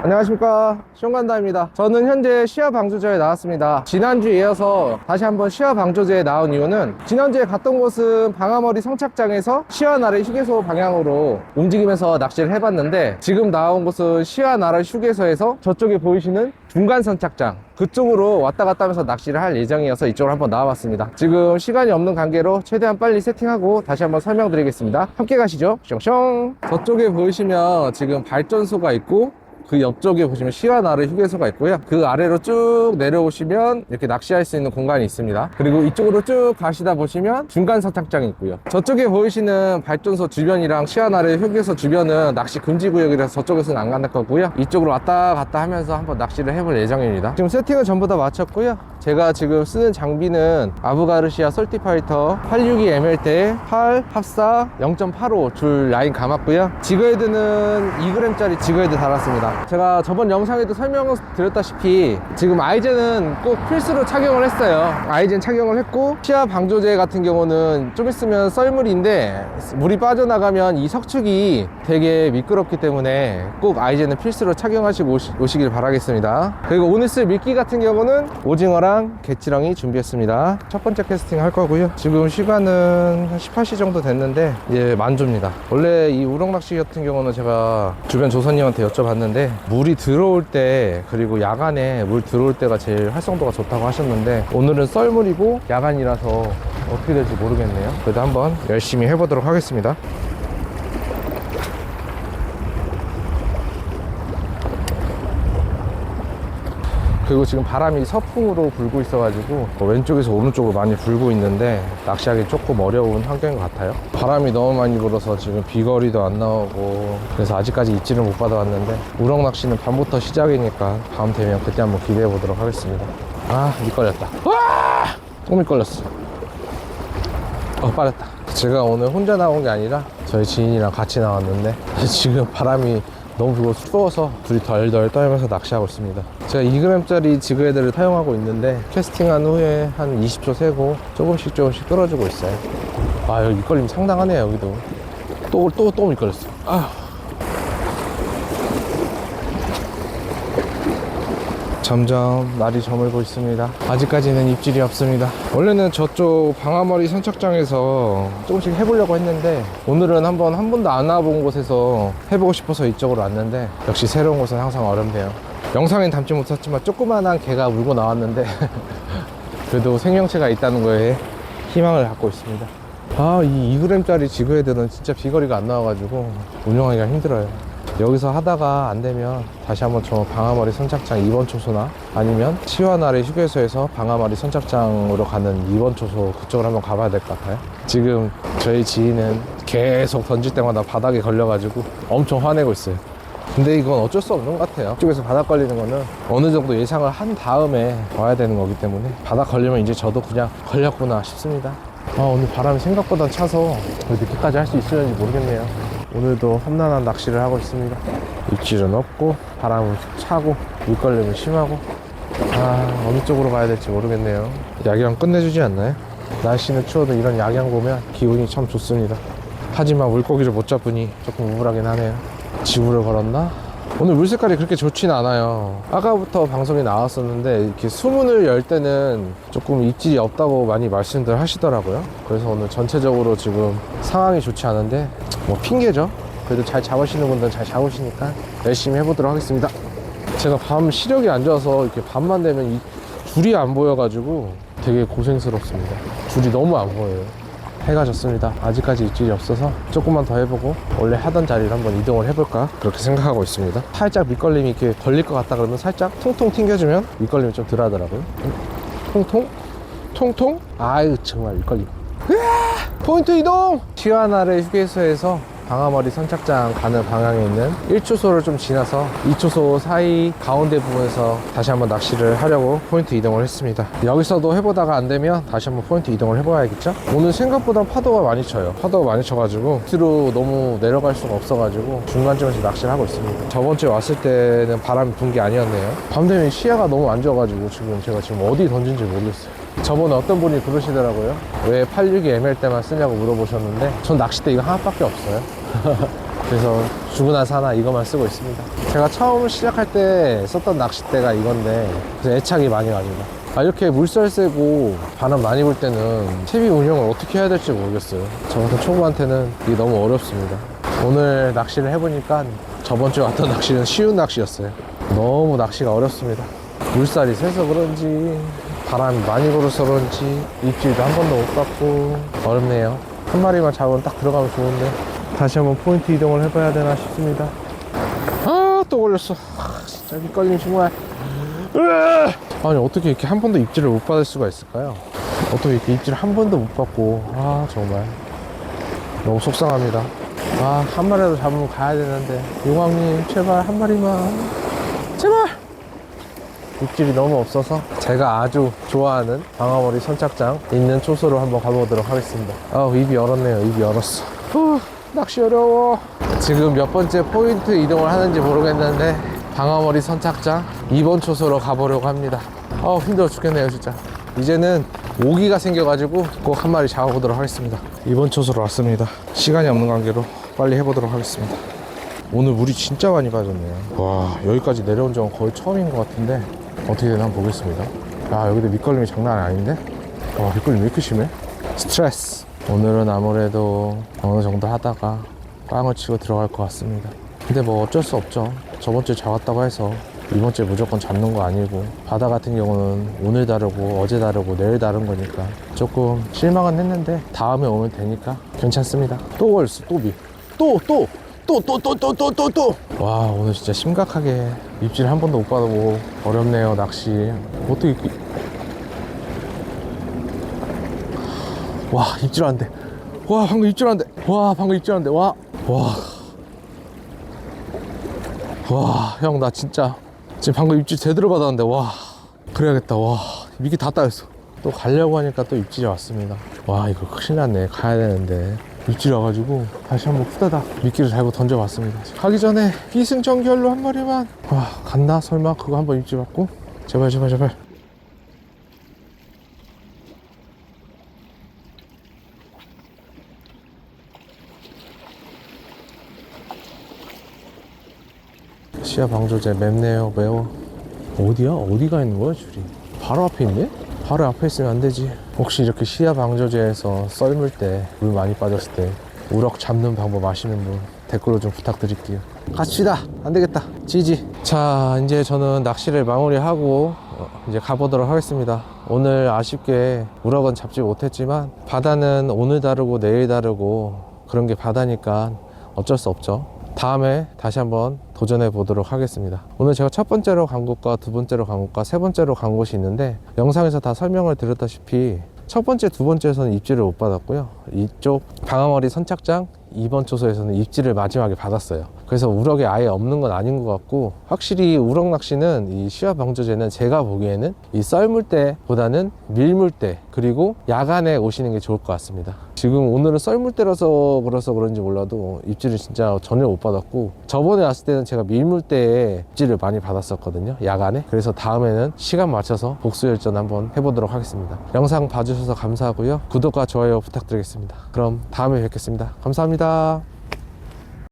안녕하십니까, 시험관다입니다. 저는 현재 시야 방조제에 나왔습니다. 지난주에 이어서 다시 한번 시야 방조제에 나온 이유는, 지난주에 갔던 곳은 방아머리 성착장에서 시야 나래 휴게소 방향으로 움직이면서 낚시를 해봤는데, 지금 나온 곳은 시야 나래 휴게소에서 저쪽에 보이시는 중간 선착장, 그쪽으로 왔다 갔다 하면서 낚시를 할 예정이어서 이쪽으로 한번 나와봤습니다. 지금 시간이 없는 관계로 최대한 빨리 세팅하고 다시 한번 설명드리겠습니다. 함께 가시죠. 숑숑. 저쪽에 보이시면 지금 발전소가 있고, 그 옆쪽에 보시면 시야 나래 휴게소가 있고요. 그 아래로 쭉 내려오시면 이렇게 낚시할 수 있는 공간이 있습니다. 그리고 이쪽으로 쭉 가시다 보시면 중간 선착장이 있고요. 저쪽에 보이시는 발전소 주변이랑 시야 나래 휴게소 주변은 낚시 금지 구역이라서 저쪽에서는 안 갈 거고요. 이쪽으로 왔다 갔다 하면서 한번 낚시를 해볼 예정입니다. 지금 세팅은 전부 다 마쳤고요. 제가 지금 쓰는 장비는 아부가르시아 솔티파이터 862ml대 8 합사 0.85 줄 라인 감았고요. 지그헤드는 2g짜리 지그헤드 달았습니다. 제가 저번 영상에도 설명을 드렸다시피 지금 아이젠은 꼭 필수로 착용을 했어요. 아이젠 착용을 했고, 시야 방조제 같은 경우는 좀 있으면 썰물인데 물이 빠져나가면 이 석축이 되게 미끄럽기 때문에 꼭 아이젠은 필수로 착용하시고 오시길 바라겠습니다. 그리고 오늘 쓸 미끼 같은 경우는 오징어랑 개치렁이 준비했습니다. 첫 번째 캐스팅 할 거고요. 지금 시간은 한 18시 정도 됐는데 만조입니다. 원래 이 우럭낚시 같은 경우는 제가 주변 조선님한테 여쭤봤는데, 물이 들어올 때 그리고 야간에 물 들어올 때가 제일 활성도가 좋다고 하셨는데, 오늘은 썰물이고 야간이라서 어떻게 될지 모르겠네요. 그래도 한번 열심히 해보도록 하겠습니다. 그리고 지금 바람이 서풍으로 불고 있어가지고 왼쪽에서 오른쪽으로 많이 불고 있는데 낚시하기 조금 어려운 환경인 것 같아요. 바람이 너무 많이 불어서 지금 비거리도 안 나오고, 그래서 아직까지 입질을 못 받아왔는데, 우럭 낚시는 밤부터 시작이니까 밤 되면 그때 한번 기대해 보도록 하겠습니다. 미끌렸다. 또 미끌렸어. 빠졌다. 제가 오늘 혼자 나온 게 아니라 저희 지인이랑 같이 나왔는데 지금 바람이 너무 불고 추워서 둘이 덜덜 떨면서 낚시하고 있습니다. 제가 2g짜리 지그헤드를 사용하고 있는데, 캐스팅한 후에 한 20초 세고 조금씩 끌어주고 있어요. 여기 미끌림 상당하네요. 여기도 또 미끌렸어. 점점 날이 저물고 있습니다. 아직까지는 입질이 없습니다. 원래는 저쪽 방아머리 선착장에서 조금씩 해보려고 했는데, 오늘은 한 번도 안 와본 곳에서 해보고 싶어서 이쪽으로 왔는데, 역시 새로운 곳은 항상 어렵네요. 영상엔 담지 못했지만 조그만한 개가 물고 나왔는데 그래도 생명체가 있다는 거에 희망을 갖고 있습니다. 이 2g짜리 지그헤드는 진짜 비거리가 안 나와가지고 운영하기가 힘들어요. 여기서 하다가 안 되면 다시 한번 저 방아머리 선착장 2번 초소나 아니면 시와나래 휴게소에서 방아머리 선착장으로 가는 2번 초소, 그쪽으로 한번 가봐야 될 것 같아요. 지금 저희 지인은 계속 던질 때마다 바닥에 걸려가지고 엄청 화내고 있어요. 근데 이건 어쩔 수 없는 것 같아요. 이쪽에서 바닥 걸리는 거는 어느 정도 예상을 한 다음에 와야 되는 거기 때문에, 바닥 걸리면 이제 저도 그냥 걸렸구나 싶습니다. 오늘 바람이 생각보다 차서 늦게까지 할 수 있을지 모르겠네요. 오늘도 험난한 낚시를 하고 있습니다. 입질은 없고 바람은 차고 물걸림은 심하고, 어느 쪽으로 가야 될지 모르겠네요. 야경 끝내주지 않나요? 날씨는 추워도 이런 야경 보면 기분이 참 좋습니다. 하지만 물고기를 못 잡으니 조금 우울하긴 하네요. 지구를 걸었나? 오늘 물 색깔이 그렇게 좋진 않아요. 아까부터 방송이 나왔었는데 이렇게 수문을 열 때는 조금 입질이 없다고 많이 말씀들 하시더라고요. 그래서 오늘 전체적으로 지금 상황이 좋지 않은데, 핑계죠. 그래도 잘 잡으시는 분들은 잘 잡으시니까 열심히 해보도록 하겠습니다. 제가 밤 시력이 안 좋아서 이렇게 밤만 되면 이 줄이 안 보여가지고 되게 고생스럽습니다. 줄이 너무 안 보여요. 해가 졌습니다. 아직까지 입질이 없어서 조금만 더 해보고 원래 하던 자리를 한번 이동을 해볼까, 그렇게 생각하고 있습니다. 살짝 밑걸림이 이렇게 걸릴 것 같다 그러면 살짝 통통 튕겨주면 밑걸림이 좀 덜 하더라고요. 통통 정말 밑걸림. 포인트 이동! 시와나래 휴게소에서 방아머리 선착장 가는 방향에 있는 1초소를 좀 지나서 2초소 사이 가운데 부분에서 다시 한번 낚시를 하려고 포인트 이동을 했습니다. 여기서도 해보다가 안 되면 다시 한번 포인트 이동을 해봐야겠죠? 오늘 생각보다 파도가 많이 쳐요. 파도가 많이 쳐가지고 밑으로 너무 내려갈 수가 없어가지고 중간쯤에서 낚시를 하고 있습니다. 저번 주에 왔을 때는 바람이 분 게 아니었네요. 밤 되면 시야가 너무 안 좋아가지고 제가 지금 어디 던진지 모르겠어요. 저번에 어떤 분이 그러시더라고요. 왜 862 ML 때만 쓰냐고 물어보셨는데, 전 낚싯대 이거 하나밖에 없어요. 그래서 죽으나 사나 이것만 쓰고 있습니다. 제가 처음 시작할 때 썼던 낚싯대가 이건데 그래서 애착이 많이 갑니다. 이렇게 물살 세고 바람 많이 불 때는 채비 운영을 어떻게 해야 될지 모르겠어요. 저 같은 초보한테는 이게 너무 어렵습니다. 오늘 낚시를 해보니까 저번 주에 왔던 낚시는 쉬운 낚시였어요. 너무 낚시가 어렵습니다. 물살이 세서 그런지 바람이 많이 불어서 그런지 입질도 한 번도 못 받고 어렵네요. 한 마리만 잡으면 딱 들어가면 좋은데 다시 한번 포인트 이동을 해봐야 되나 싶습니다. 또 걸렸어. 진짜 밑걸림 정말. 아니 어떻게 이렇게 한 번도 입질을 못 받을 수가 있을까요? 어떻게 이렇게 입질을 한 번도 못 받고 정말 너무 속상합니다. 한 마리라도 잡으면 가야 되는데 용왕님 제발 한 마리만 제발. 입질이 너무 없어서 제가 아주 좋아하는 방아머리 선착장 있는 초소로 한번 가보도록 하겠습니다. 입이 얼었네요. 입이 얼었어. 낚시 어려워. 지금 몇 번째 포인트 이동을 하는지 모르겠는데 방아머리 선착장 2번 초소로 가보려고 합니다. 힘들어 죽겠네요 진짜. 이제는 오기가 생겨가지고 꼭 한 마리 잡아보도록 하겠습니다. 2번 초소로 왔습니다. 시간이 없는 관계로 빨리 해보도록 하겠습니다. 오늘 물이 진짜 많이 빠졌네요. 와, 여기까지 내려온 적은 거의 처음인 것 같은데 어떻게 되나 한번 보겠습니다. 여기도 밑걸림이 장난 아닌데? 밑걸림 왜 이렇게 심해? 스트레스. 오늘은 아무래도 어느 정도 하다가 꽝을 치고 들어갈 것 같습니다. 근데 뭐 어쩔 수 없죠. 저번 주에 잡았다고 해서 이번 주에 무조건 잡는 거 아니고 바다 같은 경우는 오늘 다르고 어제 다르고 내일 다른 거니까 조금 실망은 했는데 다음에 오면 되니까 괜찮습니다. 또 걸렸어. 또. 와, 오늘 진짜 심각하게 입질 한 번도 못 받아보고 어렵네요. 낚시 어떻게 이렇게. 와, 입질 안 돼. 방금 입질 안 돼. 방금 입질 안 돼. 형, 나 진짜 지금 방금 입질 제대로 받았는데 그래야겠다. 이게 다 따였어. 또 가려고 하니까 또 입질이 왔습니다. 이거 큰일 났네. 가야 되는데 입질 와가지고 다시 한번 후다닥 미끼를 달고 던져봤습니다. 가기 전에 기승전결로 한 마리만. 갔나 설마. 그거 한번 입질 받고 제발. 시야 방조제 맵네요. 매워. 어디야? 어디가 있는 거야 줄이? 바로 앞에 있네? 바로 앞에 있으면 안 되지. 혹시 이렇게 시야 방조제에서 썰물 때 물 많이 빠졌을 때 우럭 잡는 방법 아시는 분 댓글로 좀 부탁드릴게요. 갑시다. 안 되겠다. 지지. 자, 이제 저는 낚시를 마무리하고 이제 가보도록 하겠습니다. 오늘 아쉽게 우럭은 잡지 못했지만 바다는 오늘 다르고 내일 다르고 그런 게 바다니까 어쩔 수 없죠. 다음에 다시 한번 도전해 보도록 하겠습니다. 오늘 제가 첫 번째로 간 곳과 두 번째로 간 곳과 세 번째로 간 곳이 있는데 영상에서 다 설명을 드렸다시피 첫 번째, 두 번째에서는 입질을 못 받았고요. 이쪽 방아머리 선착장 2번 초소에서는 입질을 마지막에 받았어요. 그래서 우럭이 아예 없는 건 아닌 것 같고 확실히 우럭 낚시는 이 시야 방조제는 제가 보기에는 이 썰물대 보다는 밀물대 그리고 야간에 오시는 게 좋을 것 같습니다. 지금 오늘은 썰물대라서 그런지 몰라도 입질을 진짜 전혀 못 받았고 저번에 왔을 때는 제가 밀물대에 입질을 많이 받았었거든요. 야간에. 그래서 다음에는 시간 맞춰서 복수열전 한번 해보도록 하겠습니다. 영상 봐주셔서 감사하고요. 구독과 좋아요 부탁드리겠습니다. 그럼 다음에 뵙겠습니다. 감사합니다.